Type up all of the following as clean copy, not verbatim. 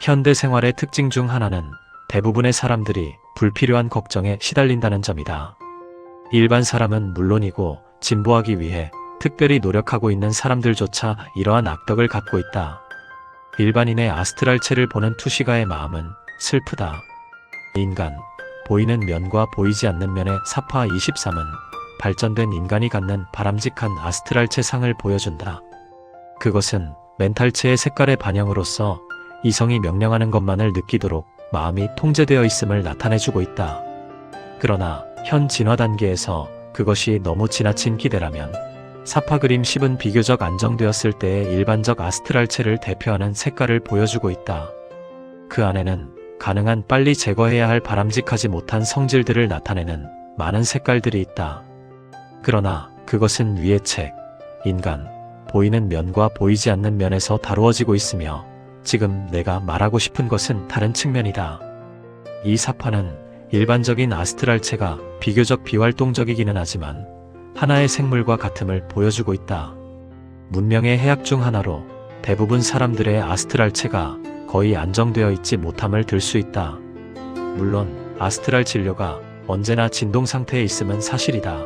현대 생활의 특징 중 하나는 대부분의 사람들이 불필요한 걱정에 시달린다는 점이다. 일반 사람은 물론이고 진보하기 위해 특별히 노력하고 있는 사람들조차 이러한 악덕을 갖고 있다. 일반인의 아스트랄체를 보는 투시가의 마음은 슬프다. 인간, 보이는 면과 보이지 않는 면의 사파 23은 발전된 인간이 갖는 바람직한 아스트랄체 상을 보여준다. 그것은 멘탈체의 색깔의 반영으로서 이성이 명령하는 것만을 느끼도록 마음이 통제되어 있음을 나타내주고 있다. 그러나 현 진화 단계에서 그것이 너무 지나친 기대라면 사파 그림 10은 비교적 안정되었을 때의 일반적 아스트랄체를 대표하는 색깔을 보여주고 있다. 그 안에는 가능한 빨리 제거해야 할 바람직하지 못한 성질들을 나타내는 많은 색깔들이 있다. 그러나 그것은 위의 책, 인간, 보이는 면과 보이지 않는 면에서 다루어지고 있으며 지금 내가 말하고 싶은 것은 다른 측면이다. 이 사파는 일반적인 아스트랄체가 비교적 비활동적이기는 하지만 하나의 생물과 같음을 보여주고 있다. 문명의 해악 중 하나로 대부분 사람들의 아스트랄체가 거의 안정되어 있지 못함을 들 수 있다. 물론 아스트랄 진료가 언제나 진동 상태에 있음은 사실이다.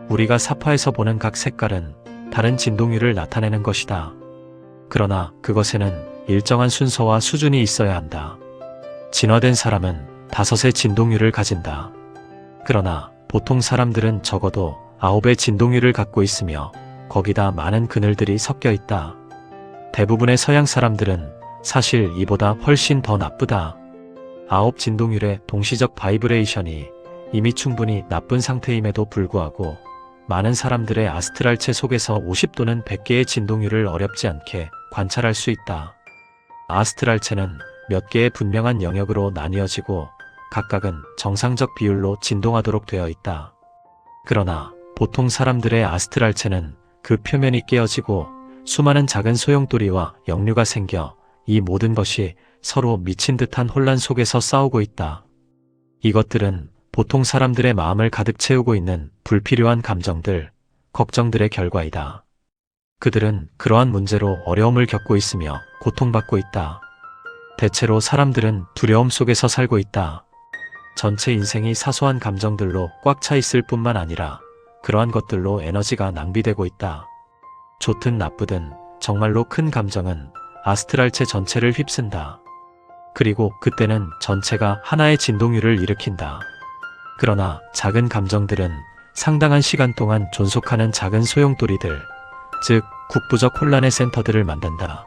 우리가 사파에서 보는 각 색깔은 다른 진동률을 나타내는 것이다. 그러나 그것에는 일정한 순서와 수준이 있어야 한다. 진화된 사람은 5의 진동률을 가진다. 그러나 보통 사람들은 적어도 9의 진동률을 갖고 있으며 거기다 많은 그늘들이 섞여 있다. 대부분의 서양 사람들은 사실 이보다 훨씬 더 나쁘다. 9 진동률의 동시적 바이브레이션이 이미 충분히 나쁜 상태임에도 불구하고 많은 사람들의 아스트랄체 속에서 50 또는 100개의 진동률을 어렵지 않게 관찰할 수 있다. 아스트랄체는 몇 개의 분명한 영역으로 나뉘어지고 각각은 정상적 비율로 진동하도록 되어 있다. 그러나 보통 사람들의 아스트랄체는 그 표면이 깨어지고 수많은 작은 소용돌이와 역류가 생겨 이 모든 것이 서로 미친 듯한 혼란 속에서 싸우고 있다. 이것들은 보통 사람들의 마음을 가득 채우고 있는 불필요한 감정들, 걱정들의 결과이다. 그들은 그러한 문제로 어려움을 겪고 있으며 고통받고 있다. 대체로 사람들은 두려움 속에서 살고 있다. 전체 인생이 사소한 감정들로 꽉 차 있을 뿐만 아니라 그러한 것들로 에너지가 낭비되고 있다. 좋든 나쁘든 정말로 큰 감정은 아스트랄체 전체를 휩쓴다. 그리고 그때는 전체가 하나의 진동률을 일으킨다. 그러나 작은 감정들은 상당한 시간 동안 존속하는 작은 소용돌이들, 즉 국부적 혼란의 센터들을 만든다.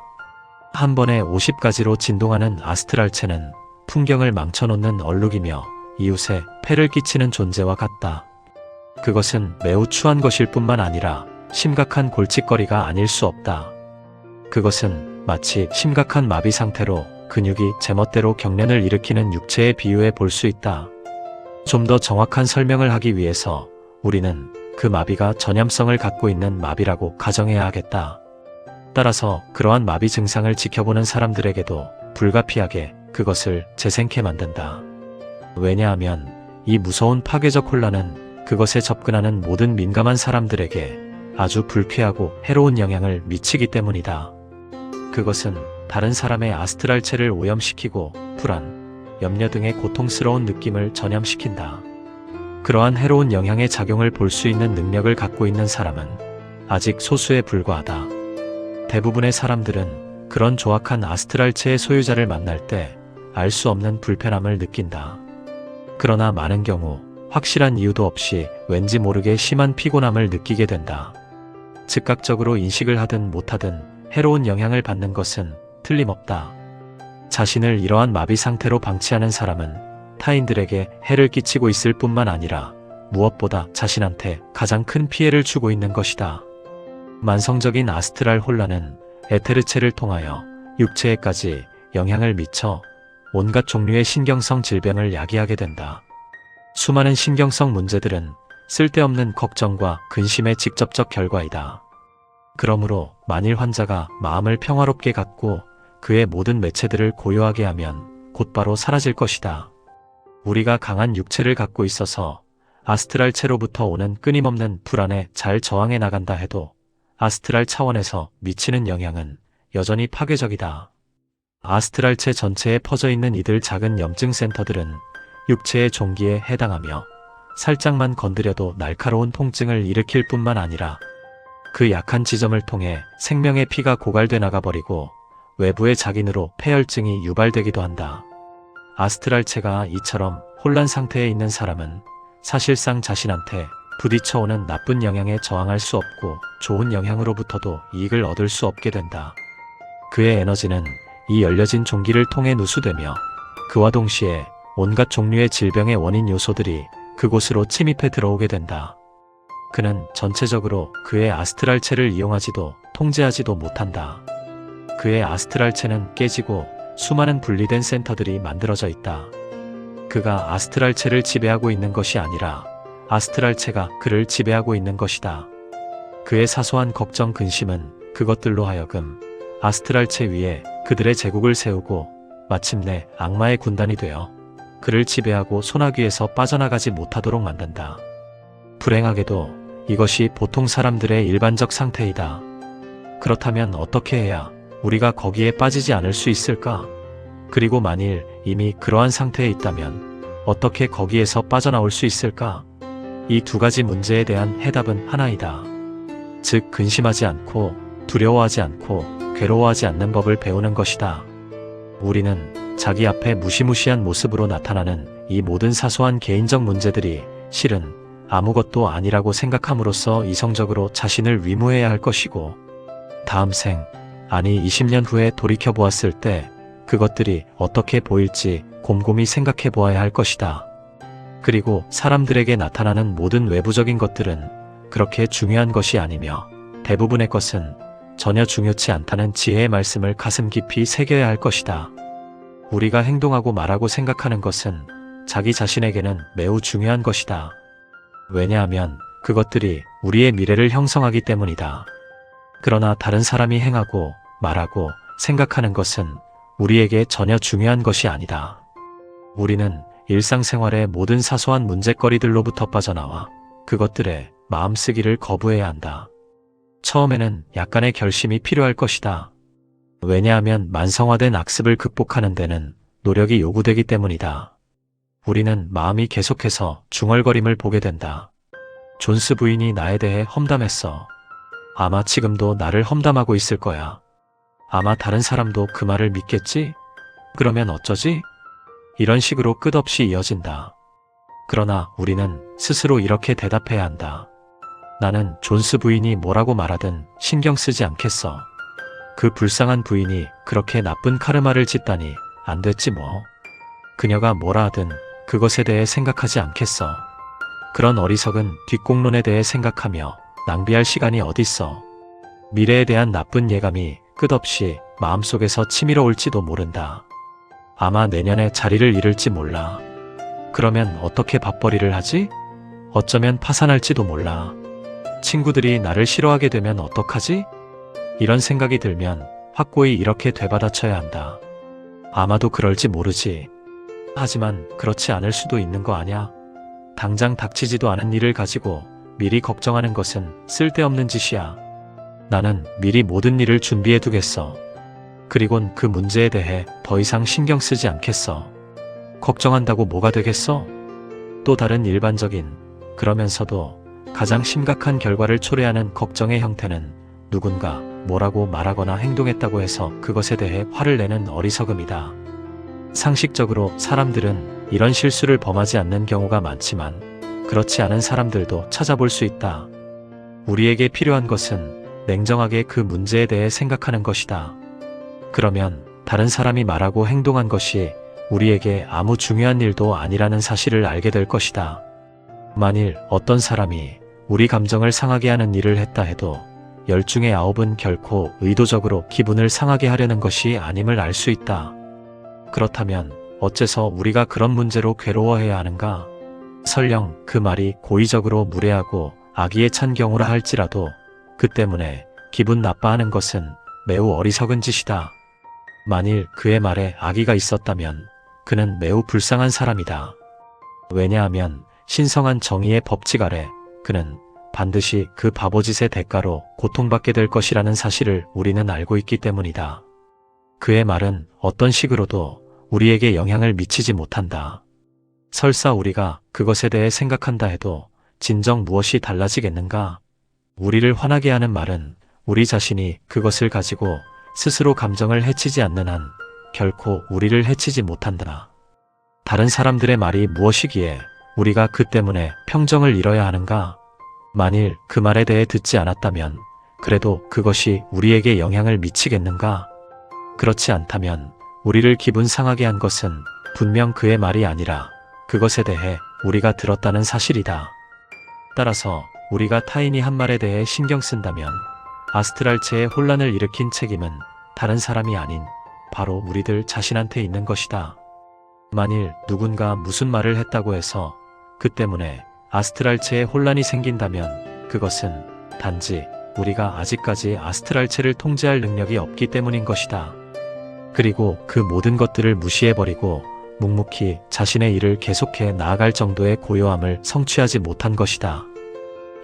한 번에 50가지로 진동하는 아스트랄체는 풍경을 망쳐놓는 얼룩이며 이웃에 폐를 끼치는 존재와 같다. 그것은 매우 추한 것일 뿐만 아니라 심각한 골칫거리가 아닐 수 없다. 그것은 마치 심각한 마비 상태로 근육이 제멋대로 경련을 일으키는 육체에 비유해 볼 수 있다. 좀 더 정확한 설명을 하기 위해서 우리는 그 마비가 전염성을 갖고 있는 마비라고 가정해야 하겠다. 따라서 그러한 마비 증상을 지켜보는 사람들에게도 불가피하게 그것을 재생케 만든다. 왜냐하면 이 무서운 파괴적 혼란은 그것에 접근하는 모든 민감한 사람들에게 아주 불쾌하고 해로운 영향을 미치기 때문이다. 그것은 다른 사람의 아스트랄체를 오염시키고 불안, 염려 등의 고통스러운 느낌을 전염시킨다. 그러한 해로운 영향의 작용을 볼 수 있는 능력을 갖고 있는 사람은 아직 소수에 불과하다. 대부분의 사람들은 그런 조악한 아스트랄체의 소유자를 만날 때 알 수 없는 불편함을 느낀다. 그러나 많은 경우 확실한 이유도 없이 왠지 모르게 심한 피곤함을 느끼게 된다. 즉각적으로 인식을 하든 못하든 해로운 영향을 받는 것은 틀림없다. 자신을 이러한 마비 상태로 방치하는 사람은 타인들에게 해를 끼치고 있을 뿐만 아니라 무엇보다 자신한테 가장 큰 피해를 주고 있는 것이다. 만성적인 아스트랄 혼란은 에테르체를 통하여 육체에까지 영향을 미쳐 온갖 종류의 신경성 질병을 야기하게 된다. 수많은 신경성 문제들은 쓸데없는 걱정과 근심의 직접적 결과이다. 그러므로 만일 환자가 마음을 평화롭게 갖고 그의 모든 매체들을 고요하게 하면 곧바로 사라질 것이다. 우리가 강한 육체를 갖고 있어서 아스트랄체로부터 오는 끊임없는 불안에 잘 저항해 나간다 해도 아스트랄 차원에서 미치는 영향은 여전히 파괴적이다. 아스트랄체 전체에 퍼져 있는 이들 작은 염증 센터들은 육체의 종기에 해당하며 살짝만 건드려도 날카로운 통증을 일으킬 뿐만 아니라 그 약한 지점을 통해 생명의 피가 고갈돼 나가버리고 외부의 작인으로 폐혈증이 유발되기도 한다. 아스트랄체가 이처럼 혼란 상태에 있는 사람은 사실상 자신한테 부딪혀오는 나쁜 영향에 저항할 수 없고 좋은 영향으로부터도 이익을 얻을 수 없게 된다. 그의 에너지는 이 열려진 종기를 통해 누수되며 그와 동시에 온갖 종류의 질병의 원인 요소들이 그곳으로 침입해 들어오게 된다. 그는 전체적으로 그의 아스트랄체를 이용하지도 통제하지도 못한다. 그의 아스트랄체는 깨지고 수많은 분리된 센터들이 만들어져 있다. 그가 아스트랄체를 지배하고 있는 것이 아니라 아스트랄체가 그를 지배하고 있는 것이다. 그의 사소한 걱정 근심은 그것들로 하여금 아스트랄체 위에 그들의 제국을 세우고 마침내 악마의 군단이 되어 그를 지배하고 소나귀에서 빠져나가지 못하도록 만든다. 불행하게도 이것이 보통 사람들의 일반적 상태이다. 그렇다면 어떻게 해야 우리가 거기에 빠지지 않을 수 있을까? 그리고 만일 이미 그러한 상태에 있다면 어떻게 거기에서 빠져나올 수 있을까? 이 두 가지 문제에 대한 해답은 하나이다. 즉 근심하지 않고 두려워하지 않고 괴로워하지 않는 법을 배우는 것이다. 우리는 자기 앞에 무시무시한 모습으로 나타나는 이 모든 사소한 개인적 문제들이 실은 아무것도 아니라고 생각함으로써 이성적으로 자신을 위무해야 할 것이고 다음 생, 아니 20년 후에 돌이켜보았을 때 그것들이 어떻게 보일지 곰곰이 생각해 보아야 할 것이다. 그리고 사람들에게 나타나는 모든 외부적인 것들은 그렇게 중요한 것이 아니며 대부분의 것은 전혀 중요치 않다는 지혜의 말씀을 가슴 깊이 새겨야 할 것이다. 우리가 행동하고 말하고 생각하는 것은 자기 자신에게는 매우 중요한 것이다. 왜냐하면 그것들이 우리의 미래를 형성하기 때문이다. 그러나 다른 사람이 행하고 말하고 생각하는 것은 우리에게 전혀 중요한 것이 아니다. 우리는 일상생활의 모든 사소한 문제거리들로부터 빠져나와 그것들에 마음쓰기를 거부해야 한다. 처음에는 약간의 결심이 필요할 것이다. 왜냐하면 만성화된 악습을 극복하는 데는 노력이 요구되기 때문이다. 우리는 마음이 계속해서 중얼거림을 보게 된다. 존스 부인이 나에 대해 험담했어. 아마 지금도 나를 험담하고 있을 거야. 아마 다른 사람도 그 말을 믿겠지? 그러면 어쩌지? 이런 식으로 끝없이 이어진다. 그러나 우리는 스스로 이렇게 대답해야 한다. 나는 존스 부인이 뭐라고 말하든 신경 쓰지 않겠어. 그 불쌍한 부인이 그렇게 나쁜 카르마를 짓다니 안 됐지 뭐. 그녀가 뭐라 하든 그것에 대해 생각하지 않겠어. 그런 어리석은 뒷공론에 대해 생각하며 낭비할 시간이 어딨어. 미래에 대한 나쁜 예감이 끝없이 마음속에서 치밀어올지도 모른다. 아마 내년에 자리를 잃을지 몰라. 그러면 어떻게 밥벌이를 하지? 어쩌면 파산할지도 몰라. 친구들이 나를 싫어하게 되면 어떡하지? 이런 생각이 들면 확고히 이렇게 되받아쳐야 한다. 아마도 그럴지 모르지. 하지만 그렇지 않을 수도 있는 거 아냐? 당장 닥치지도 않은 일을 가지고 미리 걱정하는 것은 쓸데없는 짓이야. 나는 미리 모든 일을 준비해 두겠어. 그리곤 그 문제에 대해 더 이상 신경 쓰지 않겠어. 걱정한다고 뭐가 되겠어? 또 다른 일반적인, 그러면서도 가장 심각한 결과를 초래하는 걱정의 형태는 누군가 뭐라고 말하거나 행동했다고 해서 그것에 대해 화를 내는 어리석음이다. 상식적으로 사람들은 이런 실수를 범하지 않는 경우가 많지만 그렇지 않은 사람들도 찾아볼 수 있다. 우리에게 필요한 것은 냉정하게 그 문제에 대해 생각하는 것이다. 그러면 다른 사람이 말하고 행동한 것이 우리에게 아무 중요한 일도 아니라는 사실을 알게 될 것이다. 만일 어떤 사람이 우리 감정을 상하게 하는 일을 했다 해도 10중에 9은 결코 의도적으로 기분을 상하게 하려는 것이 아님을 알 수 있다. 그렇다면 어째서 우리가 그런 문제로 괴로워해야 하는가? 설령 그 말이 고의적으로 무례하고 악의에 찬 경우라 할지라도 그 때문에 기분 나빠하는 것은 매우 어리석은 짓이다. 만일 그의 말에 악의가 있었다면 그는 매우 불쌍한 사람이다. 왜냐하면 신성한 정의의 법칙 아래 그는 반드시 그 바보짓의 대가로 고통받게 될 것이라는 사실을 우리는 알고 있기 때문이다. 그의 말은 어떤 식으로도 우리에게 영향을 미치지 못한다. 설사 우리가 그것에 대해 생각한다 해도 진정 무엇이 달라지겠는가? 우리를 화나게 하는 말은 우리 자신이 그것을 가지고 스스로 감정을 해치지 않는 한 결코 우리를 해치지 못한다. 다른 사람들의 말이 무엇이기에 우리가 그 때문에 평정을 잃어야 하는가? 만일 그 말에 대해 듣지 않았다면 그래도 그것이 우리에게 영향을 미치겠는가? 그렇지 않다면 우리를 기분 상하게 한 것은 분명 그의 말이 아니라 그것에 대해 우리가 들었다는 사실이다. 따라서 우리가 타인이 한 말에 대해 신경 쓴다면 아스트랄체의 혼란을 일으킨 책임은 다른 사람이 아닌 바로 우리들 자신한테 있는 것이다. 만일 누군가 무슨 말을 했다고 해서 그 때문에 아스트랄체에 혼란이 생긴다면 그것은 단지 우리가 아직까지 아스트랄체를 통제할 능력이 없기 때문인 것이다. 그리고 그 모든 것들을 무시해버리고 묵묵히 자신의 일을 계속해 나아갈 정도의 고요함을 성취하지 못한 것이다.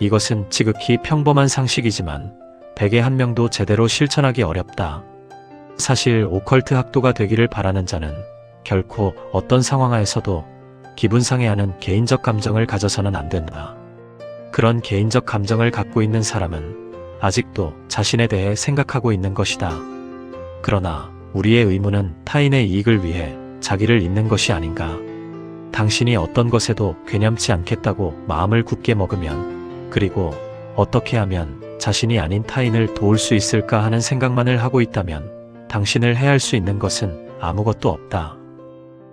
이것은 지극히 평범한 상식이지만 100에 1명도 제대로 실천하기 어렵다. 사실 오컬트 학도가 되기를 바라는 자는 결코 어떤 상황하에서도 기분 상해하는 개인적 감정을 가져서는 안 된다. 그런 개인적 감정을 갖고 있는 사람은 아직도 자신에 대해 생각하고 있는 것이다. 그러나 우리의 의무는 타인의 이익을 위해 자기를 잇는 것이 아닌가. 당신이 어떤 것에도 괴념치 않겠다고 마음을 굳게 먹으면, 그리고 어떻게 하면 자신이 아닌 타인을 도울 수 있을까 하는 생각만을 하고 있다면 당신을 해할 수 있는 것은 아무것도 없다.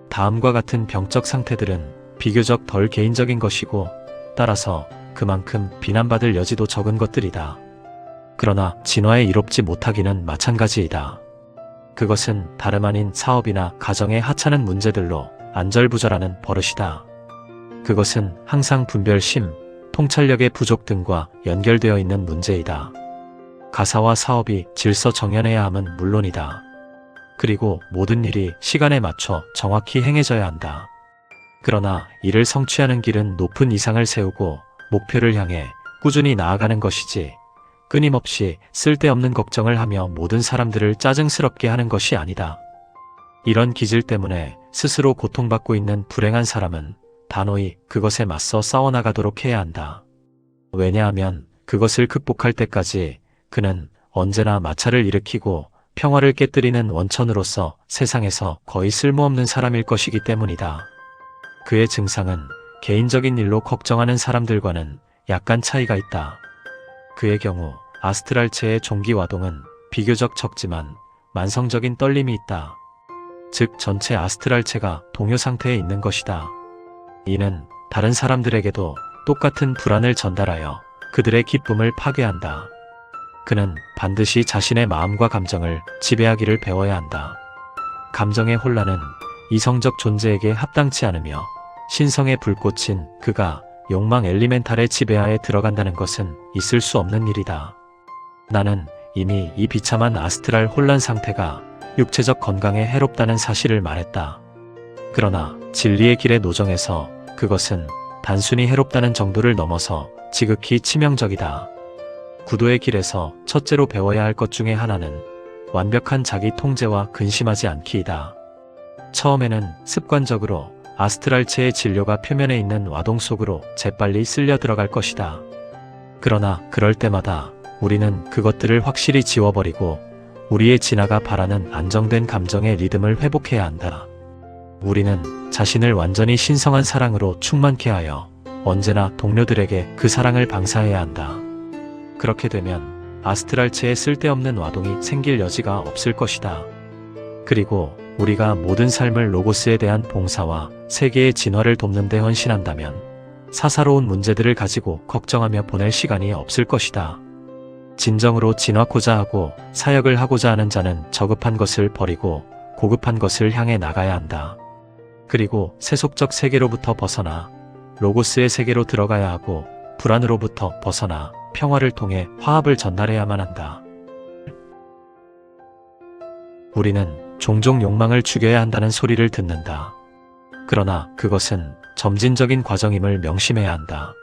다음과 같은 병적 상태들은 비교적 덜 개인적인 것이고 따라서 그만큼 비난받을 여지도 적은 것들이다. 그러나 진화에 이롭지 못하기는 마찬가지이다. 그것은 다름 아닌 사업이나 가정에 하찮은 문제들로 안절부절하는 버릇이다. 그것은 항상 분별심, 통찰력의 부족 등과 연결되어 있는 문제이다. 가사와 사업이 질서 정연해야 함은 물론이다. 그리고 모든 일이 시간에 맞춰 정확히 행해져야 한다. 그러나 이를 성취하는 길은 높은 이상을 세우고 목표를 향해 꾸준히 나아가는 것이지 끊임없이 쓸데없는 걱정을 하며 모든 사람들을 짜증스럽게 하는 것이 아니다. 이런 기질 때문에 스스로 고통받고 있는 불행한 사람은 단호히 그것에 맞서 싸워나가도록 해야 한다. 왜냐하면 그것을 극복할 때까지 그는 언제나 마찰을 일으키고 평화를 깨뜨리는 원천으로서 세상에서 거의 쓸모없는 사람일 것이기 때문이다. 그의 증상은 개인적인 일로 걱정하는 사람들과는 약간 차이가 있다. 그의 경우 아스트랄체의 종기화동은 비교적 적지만 만성적인 떨림이 있다. 즉 전체 아스트랄체가 동요 상태에 있는 것이다. 이는 다른 사람들에게도 똑같은 불안을 전달하여 그들의 기쁨을 파괴한다. 그는 반드시 자신의 마음과 감정을 지배하기를 배워야 한다. 감정의 혼란은 이성적 존재에게 합당치 않으며 신성의 불꽃인 그가 욕망 엘리멘탈의 지배하에 들어간다는 것은 있을 수 없는 일이다. 나는 이미 이 비참한 아스트랄 혼란 상태가 육체적 건강에 해롭다는 사실을 말했다. 그러나 진리의 길의 노정에서 그것은 단순히 해롭다는 정도를 넘어서 지극히 치명적이다. 구도의 길에서 첫째로 배워야 할 것 중에 하나는 완벽한 자기 통제와 근심하지 않기이다. 처음에는 습관적으로 아스트랄체의 진료가 표면에 있는 와동 속으로 재빨리 쓸려 들어갈 것이다. 그러나 그럴 때마다 우리는 그것들을 확실히 지워버리고 우리의 진화가 바라는 안정된 감정의 리듬을 회복해야 한다. 우리는 자신을 완전히 신성한 사랑으로 충만케 하여 언제나 동료들에게 그 사랑을 방사해야 한다. 그렇게 되면 아스트랄체에 쓸데없는 와동이 생길 여지가 없을 것이다. 그리고 우리가 모든 삶을 로고스에 대한 봉사와 세계의 진화를 돕는 데 헌신한다면 사사로운 문제들을 가지고 걱정하며 보낼 시간이 없을 것이다. 진정으로 진화코자 하고 사역을 하고자 하는 자는 저급한 것을 버리고 고급한 것을 향해 나가야 한다. 그리고 세속적 세계로부터 벗어나 로고스의 세계로 들어가야 하고 불안으로부터 벗어나 평화를 통해 화합을 전달해야만 한다. 우리는 종종 욕망을 죽여야 한다는 소리를 듣는다. 그러나 그것은 점진적인 과정임을 명심해야 한다.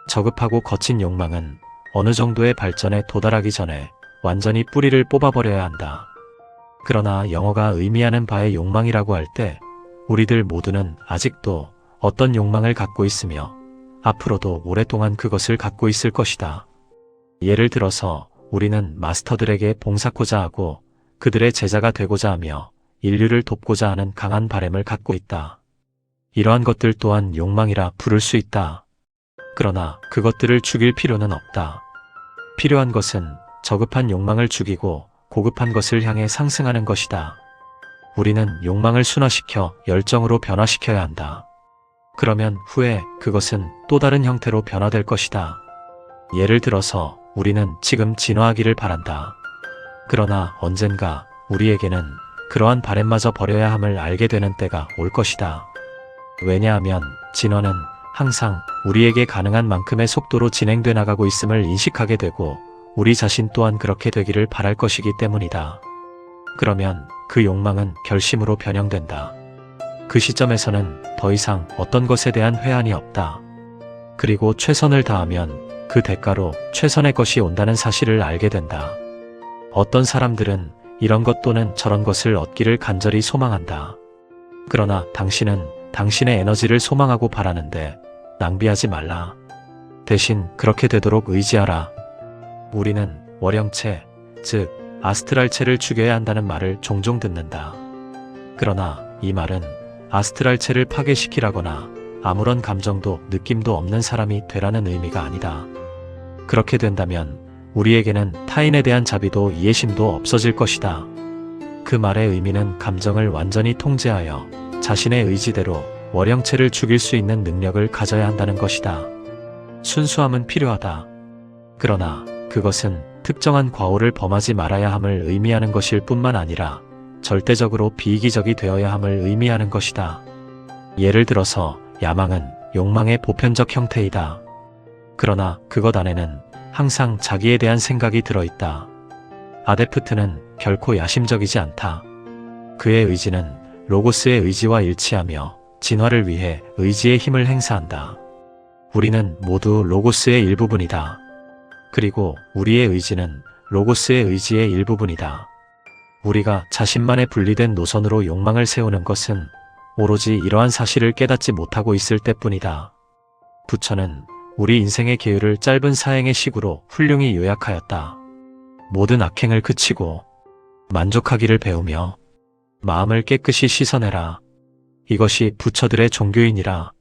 저급하고 거친 욕망은 어느 정도의 발전에 도달하기 전에 완전히 뿌리를 뽑아버려야 한다. 그러나 영어가 의미하는 바의 욕망이라고 할 때 우리들 모두는 아직도 어떤 욕망을 갖고 있으며 앞으로도 오랫동안 그것을 갖고 있을 것이다. 예를 들어서 우리는 마스터들에게 봉사코자 하고 그들의 제자가 되고자 하며 인류를 돕고자 하는 강한 바램을 갖고 있다. 이러한 것들 또한 욕망이라 부를 수 있다. 그러나 그것들을 죽일 필요는 없다. 필요한 것은 저급한 욕망을 죽이고 고급한 것을 향해 상승하는 것이다. 우리는 욕망을 순화시켜 열정으로 변화시켜야 한다. 그러면 후에 그것은 또 다른 형태로 변화될 것이다. 예를 들어서 우리는 지금 진화하기를 바란다. 그러나 언젠가 우리에게는 그러한 바램마저 버려야 함을 알게 되는 때가 올 것이다. 왜냐하면 진화는 항상 우리에게 가능한 만큼의 속도로 진행돼 나가고 있음을 인식하게 되고 우리 자신 또한 그렇게 되기를 바랄 것이기 때문이다. 그러면 그 욕망은 결심으로 변형된다. 그 시점에서는 더 이상 어떤 것에 대한 회한이 없다. 그리고 최선을 다하면 그 대가로 최선의 것이 온다는 사실을 알게 된다. 어떤 사람들은 이런 것 또는 저런 것을 얻기를 간절히 소망한다. 그러나 당신은 당신의 에너지를 소망하고 바라는데 낭비하지 말라. 대신 그렇게 되도록 의지하라. 우리는 월영체, 즉 아스트랄체를 죽여야 한다는 말을 종종 듣는다. 그러나 이 말은 아스트랄체를 파괴시키라거나 아무런 감정도 느낌도 없는 사람이 되라는 의미가 아니다. 그렇게 된다면 우리에게는 타인에 대한 자비도 이해심도 없어질 것이다. 그 말의 의미는 감정을 완전히 통제하여 자신의 의지대로 월영체를 죽일 수 있는 능력을 가져야 한다는 것이다. 순수함은 필요하다. 그러나 그것은 특정한 과오를 범하지 말아야 함을 의미하는 것일 뿐만 아니라 절대적으로 비이기적이 되어야 함을 의미하는 것이다. 예를 들어서 야망은 욕망의 보편적 형태이다. 그러나 그것 안에는 항상 자기에 대한 생각이 들어있다. 아데프트는 결코 야심적이지 않다. 그의 의지는 로고스의 의지와 일치하며 진화를 위해 의지의 힘을 행사한다. 우리는 모두 로고스의 일부분이다. 그리고 우리의 의지는 로고스의 의지의 일부분이다. 우리가 자신만의 분리된 노선으로 욕망을 세우는 것은 오로지 이러한 사실을 깨닫지 못하고 있을 때뿐이다. 부처는 우리 인생의 계율을 짧은 사행의 식으로 훌륭히 요약하였다. 모든 악행을 그치고 만족하기를 배우며 마음을 깨끗이 씻어내라. 이것이 부처들의 종교이니라.